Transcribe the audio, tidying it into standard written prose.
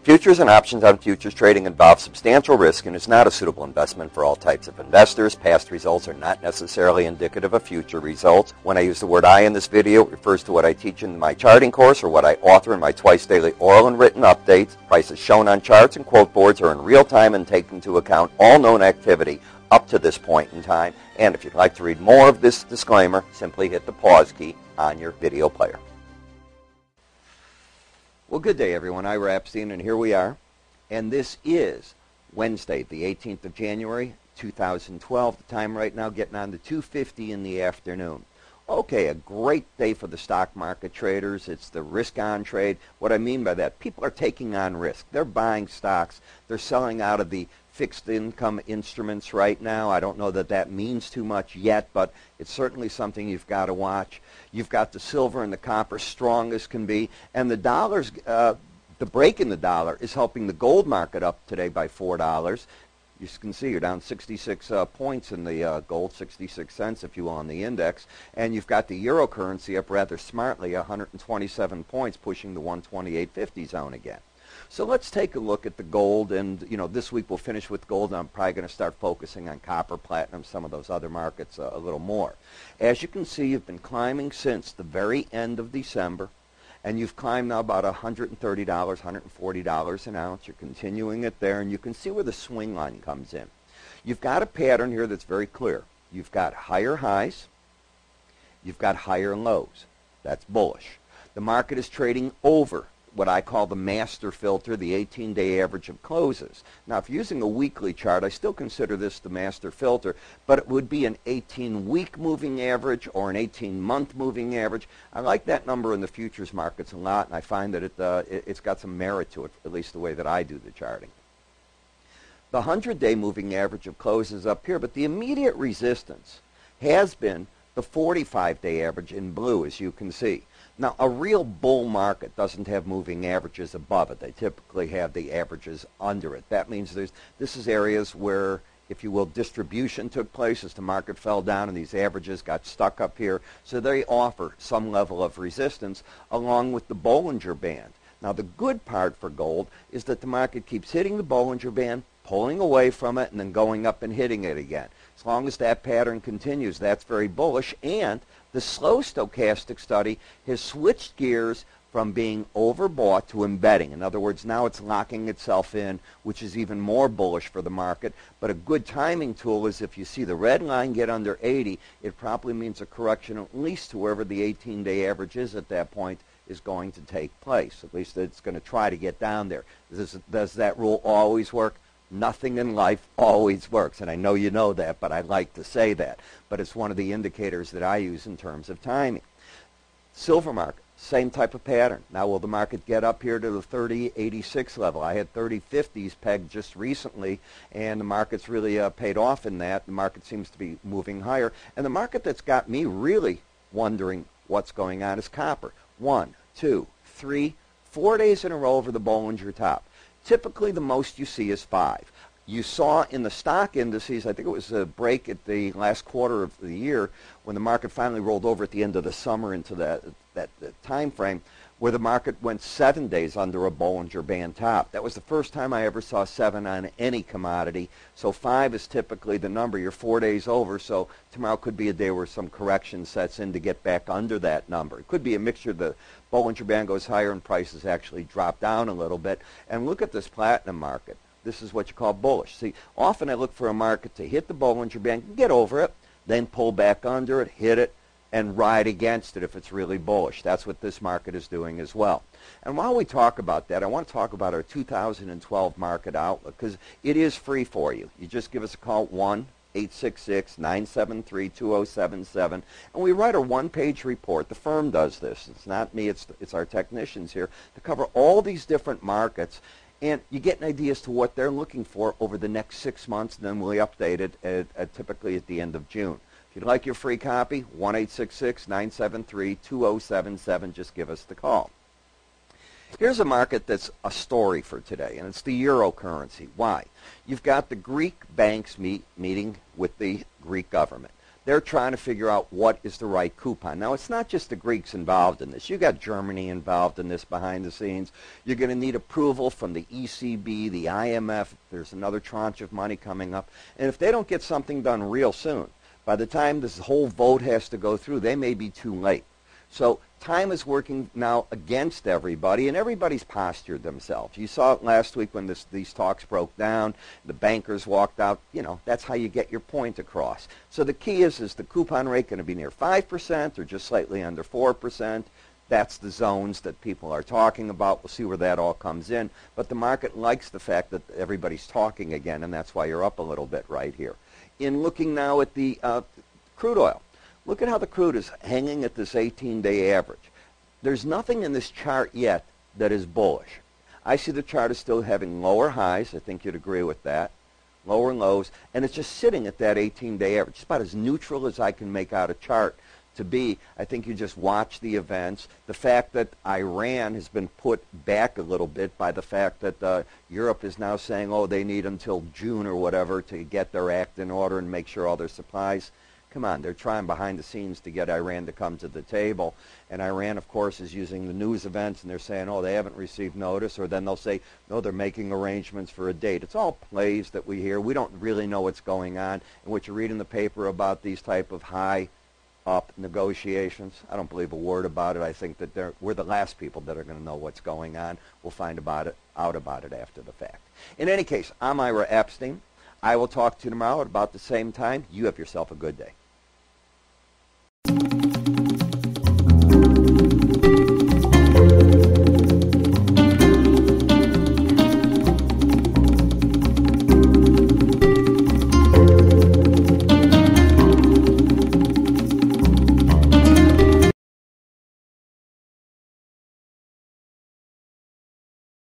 Futures and options on futures trading involve substantial risk and is not a suitable investment for all types of investors. Past results are not necessarily indicative of future results. When I use the word I in this video, it refers to what I teach in my charting course or what I author in my twice daily oral and written updates. Prices shown on charts and quote boards are in real time and take into account all known activity up to this point in time. And if you'd like to read more of this disclaimer, simply hit the pause key on your video player. Well, good day, everyone. I'm Rapstein, and here we are. And this is Wednesday, the 18th of January, 2012. The time right now getting on to 2:50 in the afternoon. Okay, a great day for the stock market traders. It's the risk-on trade. What I mean by that, people are taking on risk. They're buying stocks. They're selling out of the fixed income instruments right now. I don't know that that means too much yet, but it's certainly something you've got to watch. You've got the silver and the copper strong as can be, and the dollars, the break in the dollar is helping the gold market up today by $4. You can see you're down 66 points in the gold, 66 cents if you will on the index, and you've got the euro currency up rather smartly, 127 points, pushing the 128.50 zone again. So let's take a look at the gold, and this week we'll finish with gold, and I'm probably going to start focusing on copper, platinum, some of those other markets a little more. As you can see, you've been climbing since the very end of December, and you've climbed now about $130, $140 an ounce. You're continuing it there, and you can see where the swing line comes in. You've got a pattern here that's very clear. You've got higher highs, you've got higher lows. That's bullish. The market is trading over what I call the master filter, the 18-day average of closes. Now, if you're using a weekly chart, I still consider this the master filter, but it would be an 18-week moving average or an 18-month moving average. I like that number in the futures markets a lot, and I find that it's got some merit to it, at least the way that I do the charting. The 100-day moving average of closes up here, but the immediate resistance has been the 45-day average in blue, as you can see. Now, a real bull market doesn't have moving averages above it. They typically have the averages under it. That means this is areas where, if you will, distribution took place as the market fell down and these averages got stuck up here. So they offer some level of resistance along with the Bollinger Band. Now, the good part for gold is that the market keeps hitting the Bollinger Band, pulling away from it, and then going up and hitting it again. As long as that pattern continues, that's very bullish. And the slow stochastic study has switched gears from being overbought to embedding. In other words, now it's locking itself in, which is even more bullish for the market. But a good timing tool is if you see the red line get under 80, it probably means a correction at least to wherever the 18-day average is at that point is going to take place. At least it's going to try to get down there. Does that rule always work? Nothing in life always works, and I know you know that, but I like to say that. But it's one of the indicators that I use in terms of timing. Silver market, same type of pattern. Now, will the market get up here to the 30.86 level? I had 30.50s pegged just recently, and the market's really paid off in that. The market seems to be moving higher. And the market that's got me really wondering what's going on is copper. 1, 2, 3, 4 days in a row over the Bollinger top. Typically, the most you see is 5. You saw in the stock indices, I think it was a break at the last quarter of the year when the market finally rolled over at the end of the summer into that time frame, where the market went 7 days under a Bollinger Band top. That was the first time I ever saw 7 on any commodity. So 5 is typically the number. You're 4 days over, so tomorrow could be a day where some correction sets in to get back under that number. It could be a mixture. The Bollinger Band goes higher and prices actually drop down a little bit. And look at this platinum market. This is what you call bullish. See, often I look for a market to hit the Bollinger Band, get over it, then pull back under it, hit it, and ride against it if it's really bullish. That's what this market is doing as well. And while we talk about that, I want to talk about our 2012 market outlook, because it is free for you. You just give us a call, 1-866-973-2077, and we write a one-page report. The firm does this. It's not me. It's our technicians here to cover all these different markets, and you get an idea as to what they're looking for over the next 6 months, and then we'll update it typically at the end of June. If you'd like your free copy, 1-866-973-2077. Just give us the call. Here's a market that's a story for today, and it's the euro currency. Why? You've got the Greek banks meeting with the Greek government. They're trying to figure out what is the right coupon. Now, it's not just the Greeks involved in this. You got Germany involved in this behind the scenes. You're going to need approval from the ECB, the IMF. There's another tranche of money coming up. And if they don't get something done real soon, by the time this whole vote has to go through, they may be too late. So time is working now against everybody, and everybody's postured themselves. You saw it last week when these talks broke down. The bankers walked out. You know, that's how you get your point across. So the key is the coupon rate going to be near 5% or just slightly under 4%? That's the zones that people are talking about. We'll see where that all comes in. But the market likes the fact that everybody's talking again, and that's why you're up a little bit right here. In looking now at the crude oil, look at how the crude is hanging at this 18-day average. There's nothing in this chart yet that is bullish. I see the chart is still having lower highs. I think you'd agree with that. Lower lows. And it's just sitting at that 18-day average. It's about as neutral as I can make out a chart to be. I think you just watch the events. The fact that Iran has been put back a little bit by the fact that Europe is now saying, oh, they need until June or whatever to get their act in order and make sure all their supplies. Come on, they're trying behind the scenes to get Iran to come to the table. And Iran, of course, is using the news events, and they're saying, oh, they haven't received notice. Or then they'll say, no, they're making arrangements for a date. It's all plays that we hear. We don't really know what's going on. And what you read in the paper about these type of high-up negotiations, I don't believe a word about it. I think that we're the last people that are going to know what's going on. We'll find out about it after the fact. In any case, I'm Ira Epstein. I will talk to you tomorrow at about the same time. You have yourself a good day.